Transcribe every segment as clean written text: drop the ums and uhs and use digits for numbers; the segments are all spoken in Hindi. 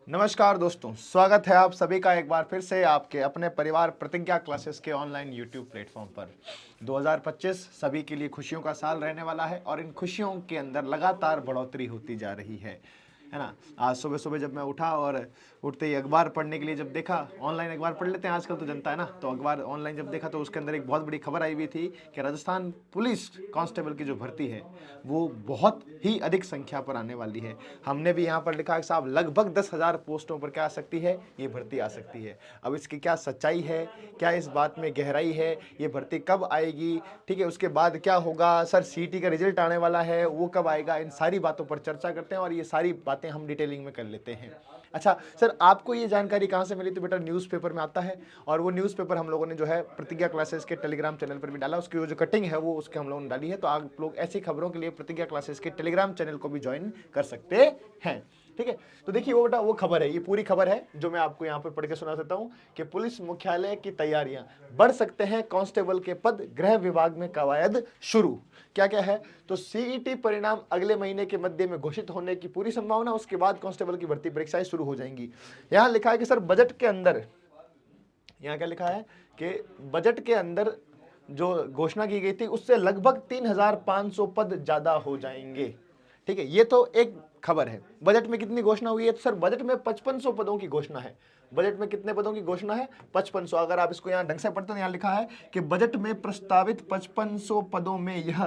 नमस्कार दोस्तों, स्वागत है आप सभी का एक बार फिर से आपके अपने परिवार प्रतिज्ञा क्लासेस के ऑनलाइन यूट्यूब प्लेटफॉर्म पर। 2025 सभी के लिए खुशियों का साल रहने वाला है और इन खुशियों के अंदर लगातार बढ़ोतरी होती जा रही है ना। आज सुबह सुबह जब मैं उठा और उठते ही अखबार पढ़ने के लिए जब देखा, ऑनलाइन अखबार पढ़ लेते हैं आजकल तो जनता है ना, तो अखबार ऑनलाइन जब देखा तो उसके अंदर एक बहुत बड़ी खबर आई हुई थी कि राजस्थान पुलिस कांस्टेबल की जो भर्ती है वो बहुत ही अधिक संख्या पर आने वाली है। हमने भी यहाँ पर लिखा है साहब लगभग 10,000 पोस्टों पर क्या आ सकती है, ये भर्ती आ सकती है। अब इसकी क्या सच्चाई है, क्या इस बात में गहराई है, ये भर्ती कब आएगी, ठीक है, उसके बाद क्या होगा, सर सीटी का रिजल्ट आने वाला है वो कब आएगा, इन सारी बातों पर चर्चा करते हैं और ये सारी बातें हम डिटेलिंग में कर लेते हैं। अच्छा सर, आपको ये जानकारी कहाँ से मिली? तो बेटा न्यूज़पेपर में आता है और वो न्यूज़पेपर हम लोगों ने जो है प्रतिज्ञा क्लासेस के टेलीग्राम चैनल पर भी डाला, उसकी जो कटिंग है वो उसके हम लोगों ने डाली है। तो आप लोग ऐसी खबरों के लिए प्रतिज्ञा क्लासेस के टेलीग्राम चैनल को भी ज्वाइन कर सकते हैं, ठीक है। तो देखिए वो बेटा वो खबर है, ये पूरी खबर है जो मैं आपको यहाँ पर पढ़ के सुना सकता हूँ कि पुलिस मुख्यालय की तैयारियां, बढ़ सकते हैं कांस्टेबल के पद, गृह विभाग में कवायद शुरू। क्या क्या है? तो सीईटी परिणाम अगले महीने के मध्य में घोषित होने की पूरी संभावना, उसके बाद कांस्टेबल की भर्ती परीक्षाएं शुरू हो जाएंगी। यहाँ लिखा है कि सर बजट के अंदर, यहाँ क्या लिखा है कि बजट के अंदर जो घोषणा की गई थी उससे लगभग 3,500 पद ज्यादा हो जाएंगे, ठीक है। ये तो एक खबर है। बजट में कितनी घोषणा हुई है? तो सर बजट में 5500 पदों की घोषणा है। बजट में कितने पदों की घोषणा है? 5500। अगर आप इसको यहाँ ढंग से पढ़ते तो यहाँ लिखा है कि बजट में प्रस्तावित 5500 पदों में यह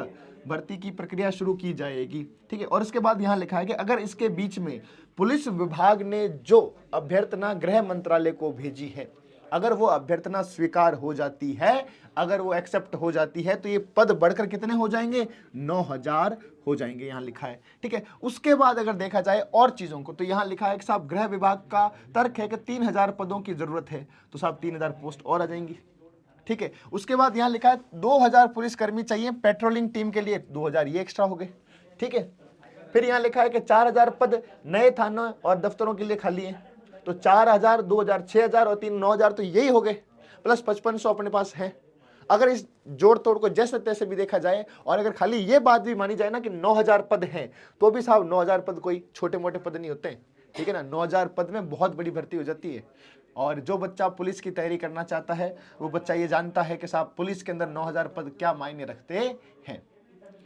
भर्ती की प्रक्रिया शुरू की जाएगी, ठीक है। और इसके बाद यहाँ लिखा है कि अगर इसके बीच में पुलिस विभाग ने जो अभ्यर्थना गृह मंत्रालय को भेजी है, अगर वो अभ्यर्थना स्वीकार हो जाती है, अगर वो एक्सेप्ट हो जाती है, तो ये पद बढ़कर कितने हो जाएंगे? 9,000 हो जाएंगे, यहां लिखा है, ठीक है। उसके बाद अगर देखा जाए और चीजों को, तो यहां लिखा है कि साहब गृह विभाग का तर्क है कि 3,000 पदों की जरूरत है, तो साहब 3,000 पोस्ट और आ जाएंगी, ठीक है। उसके बाद यहां लिखा है 2,000 पुलिसकर्मी चाहिए पेट्रोलिंग टीम के लिए, 2,000 ये एक्स्ट्रा हो गए, ठीक है। फिर यहां लिखा है कि 4,000 पद नए थानों और दफ्तरों के लिए खाली हैं, तो 4,000, 2,000, 6,000 और 9,000 तो यही हो गए, प्लस 5500 अपने पास है। अगर इस जोड़ तोड़ को जैसे तैसे भी देखा जाए और अगर खाली ये बात भी मानी जाए ना कि 9,000 पद हैं, तो भी साहब 9,000 पद कोई छोटे मोटे पद नहीं होते, ठीक है ना। 9,000 पद में बहुत बड़ी भर्ती हो जाती है। और जो बच्चा पुलिस की तैयारी करना चाहता है वो बच्चा ये जानता है कि साहब पुलिस के अंदर 9,000 पद क्या मायने रखते हैं।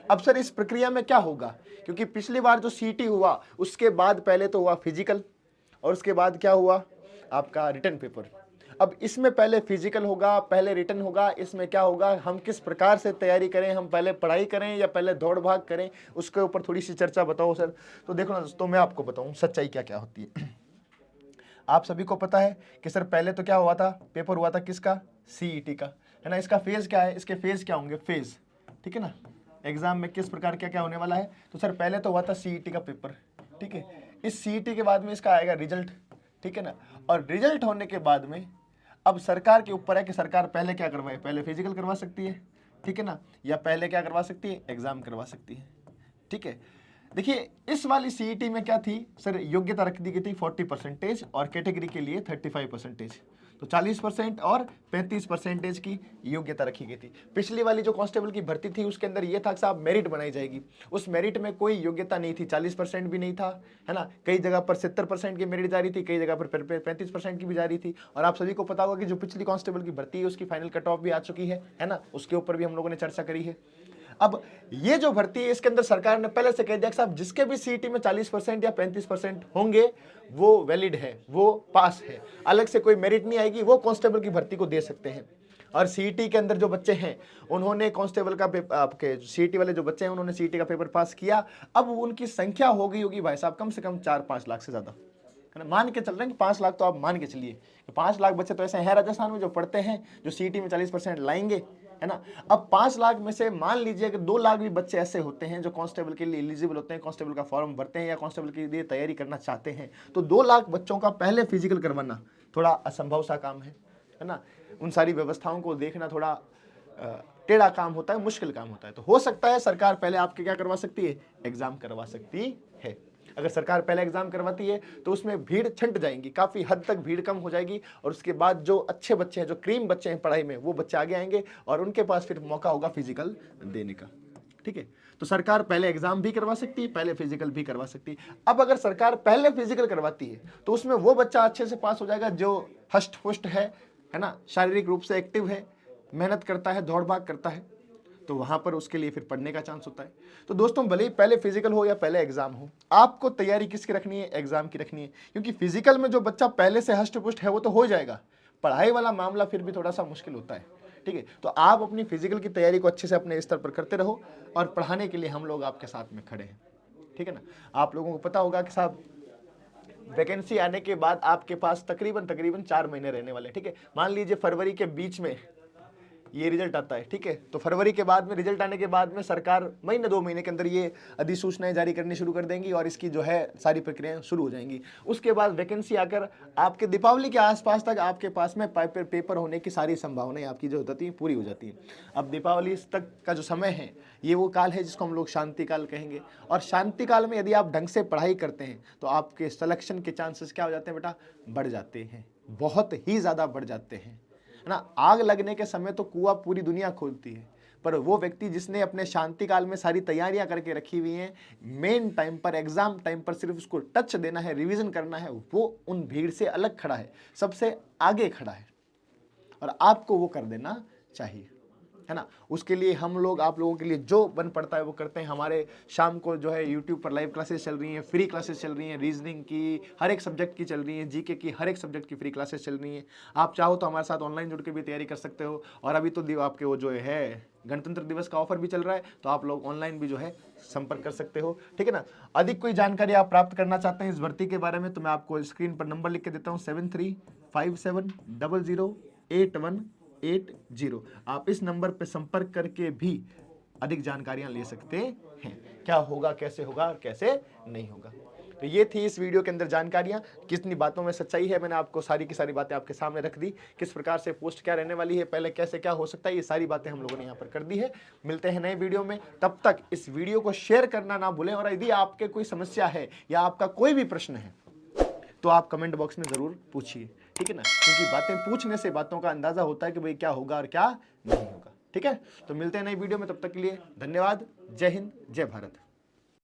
अब सर इस प्रक्रिया में क्या होगा? क्योंकि पिछली बार जो सीटी हुआ उसके बाद पहले तो हुआ फिजिकल और उसके बाद क्या हुआ? आपका रिटन पेपर। अब इसमें पहले फिजिकल होगा, पहले रिटन होगा, इसमें क्या होगा, हम किस प्रकार से तैयारी करें, हम पहले पढ़ाई करें या पहले दौड़ भाग करें, उसके ऊपर थोड़ी सी चर्चा बताओ सर। तो देखो ना दोस्तों, मैं आपको बताऊं सच्चाई क्या क्या होती है। आप सभी को पता है कि सर पहले तो क्या हुआ था, पेपर हुआ था किसका? सीईटी का, है ना। इसका फेज क्या है, इसके फेज क्या होंगे? फेज, ठीक है ना। एग्जाम में किस प्रकार क्या क्या होने वाला है, तो सर पहले तो हुआ था सीईटी का पेपर, ठीक है। इस सीईटी के बाद में इसका आएगा रिजल्ट, ठीक है ना। और रिजल्ट होने के बाद में अब सरकार के ऊपर है कि सरकार पहले क्या करवाए, पहले फिजिकल करवा सकती है, ठीक है ना, या पहले क्या करवा सकती है, एग्जाम करवा सकती है, ठीक है। देखिए इस वाली सीईटी में क्या थी सर, योग्यता रख दी गई थी 40% और कैटेगरी के लिए 35%, तो 40% और 35% की योग्यता रखी गई थी। पिछली वाली जो कांस्टेबल की भर्ती थी उसके अंदर ये था कि साहब मेरिट बनाई जाएगी, उस मेरिट में कोई योग्यता नहीं थी, 40% भी नहीं था, है ना। कई जगह पर 70% की मेरिट जा रही थी, कई जगह पर 35% की भी जा रही थी। और आप सभी को पता होगा कि जो पिछली कांस्टेबल की भर्ती है उसकी फाइनल कट ऑफ भी आ चुकी है ना, उसके ऊपर भी हम लोगों ने चर्चा करी है। अब ये जो भर्ती है इसके अंदर सरकार ने पहले से कह दिया कि साहब जिसके भी सीईटी में 40% या 35% होंगे वो वैलिड है, वो पास है, अलग से कोई मेरिट नहीं आएगी, वो कांस्टेबल की भर्ती को दे सकते हैं। और सीईटी के अंदर जो बच्चे हैं उन्होंने कांस्टेबल का आपके सीईटी वाले जो बच्चे हैं उन्होंने सीईटी का पेपर पास किया, अब उनकी संख्या हो गई होगी भाई साहब कम से कम 4-5 लाख से ज्यादा, है ना। मान के चल रहे हैं कि 5 लाख, तो आप मान के चलिए कि 5 लाख बच्चे तो ऐसे हैं राजस्थान में जो पढ़ते हैं जो सीईटी में 40% लाएंगे, है ना। अब 5 लाख में से मान लीजिए कि 2 लाख भी बच्चे ऐसे होते हैं जो कांस्टेबल के लिए एलिजिबल होते हैं, कांस्टेबल का फॉर्म भरते हैं या कांस्टेबल के लिए तैयारी करना चाहते हैं, तो 2 लाख बच्चों का पहले फिजिकल करवाना थोड़ा असंभव सा काम है ना। उन सारी व्यवस्थाओं को देखना थोड़ा टेढ़ा काम होता है, मुश्किल काम होता है। तो हो सकता है सरकार पहले आपके क्या करवा सकती है, एग्जाम करवा सकती है। अगर सरकार पहले एग्जाम करवाती है तो उसमें भीड़ छंट जाएंगी, काफी हद तक भीड़ कम हो जाएगी और उसके बाद जो अच्छे बच्चे हैं, जो क्रीम बच्चे हैं पढ़ाई में, वो बच्चे आगे आएंगे और उनके पास फिर मौका होगा फिजिकल देने का, ठीक है। तो तो सरकार पहले एग्जाम भी करवा सकती है, पहले फिजिकल भी करवा सकती है। अब अगर सरकार पहले फिजिकल करवाती है तो उसमें वो बच्चा अच्छे से पास हो जाएगा जो हष्ट पुष्ट है ना, शारीरिक रूप से एक्टिव है, मेहनत करता है, दौड़ भाग करता है, तो वहां पर उसके लिए फिर पढ़ने का चांस होता है। तो दोस्तों भले ही पहले फिजिकल हो या पहले एग्जाम हो, आपको तैयारी किसकी रखनी है? एग्जाम की रखनी है, क्योंकि फिजिकल में जो बच्चा पहले से हष्ट पुष्ट है वो तो हो जाएगा, पढ़ाई वाला मामला फिर भी थोड़ा सा मुश्किल होता है। ठीक है, तो आप अपनी फिजिकल की तैयारी को अच्छे से अपने स्तर पर करते रहो और पढ़ाने के लिए हम लोग आपके साथ में खड़े हैं। ठीक है ना, आप लोगों को पता होगा कि साहब वैकेंसी आने के बाद आपके पास तकरीबन 4 महीने रहने वाले। ठीक है, मान लीजिए फरवरी के बीच में ये रिजल्ट आता है। ठीक है, तो फरवरी के बाद में रिजल्ट आने के बाद में सरकार महीने 2 महीने के अंदर ये अधिसूचनाएं जारी करनी शुरू कर देंगी और इसकी जो है सारी प्रक्रियाएं शुरू हो जाएंगी। उसके बाद वैकेंसी आकर आपके दीपावली के आसपास तक आपके पास में पेपर होने की सारी संभावनाएं आपकी जो होती है पूरी हो जाती है। अब दीपावली तक का जो समय है ये वो काल है जिसको हम लोग शांति काल कहेंगे, और शांति काल में यदि आप ढंग से पढ़ाई करते हैं तो आपके सिलेक्शन के चांसेस क्या हो जाते हैं बेटा? बढ़ जाते हैं, बहुत ही ज़्यादा बढ़ जाते हैं, है ना। आग लगने के समय तो कुआं पूरी दुनिया खोलती है, पर वो व्यक्ति जिसने अपने शांति काल में सारी तैयारियां करके रखी हुई हैं, मेन टाइम पर एग्जाम टाइम पर सिर्फ उसको टच देना है, रिवीजन करना है, वो उन भीड़ से अलग खड़ा है, सबसे आगे खड़ा है, और आपको वो कर देना चाहिए, है ना। उसके लिए हम लोग आप लोगों के लिए जो बन पड़ता है वो करते हैं। हमारे शाम को जो है यूट्यूब पर लाइव क्लासेस चल रही हैं, फ्री क्लासेस चल रही हैं, रीजनिंग की हर एक सब्जेक्ट की चल रही हैं, जीके की हर एक सब्जेक्ट की फ्री क्लासेस चल रही हैं। आप चाहो तो हमारे साथ ऑनलाइन जुड़ के भी तैयारी कर सकते हो, और अभी तो आपके वो जो है गणतंत्र दिवस का ऑफर भी चल रहा है, तो आप लोग ऑनलाइन भी जो है संपर्क कर सकते हो। ठीक है ना, अधिक कोई जानकारी आप प्राप्त करना चाहते हैं इस भर्ती के बारे में तो मैं आपको स्क्रीन पर नंबर लिख के देता हूँ 7357008180। आप इस नंबर पर संपर्क करके भी अधिक जानकारियां ले सकते हैं, क्या होगा, कैसे होगा और कैसे नहीं होगा। तो ये थी इस वीडियो के अंदर जानकारियां, कितनी बातों में सच्चाई है, मैंने आपको सारी की सारी बातें आपके सामने रख दी। किस प्रकार से पोस्ट क्या रहने वाली है, पहले कैसे क्या हो सकता है, ये सारी बातें हम लोगों ने यहाँ पर कर दी है। मिलते हैं नए वीडियो में, तब तक इस वीडियो को शेयर करना ना भूलें, और यदि आपके कोई समस्या है या आपका कोई भी प्रश्न है तो आप कमेंट बॉक्स में जरूर पूछिए। ठीक है ना, क्योंकि बातें पूछने से बातों का अंदाजा होता है कि भाई क्या होगा और क्या नहीं होगा। ठीक है, तो मिलते हैं नई वीडियो में, तब तक के लिए धन्यवाद। जय हिंद, जय भारत।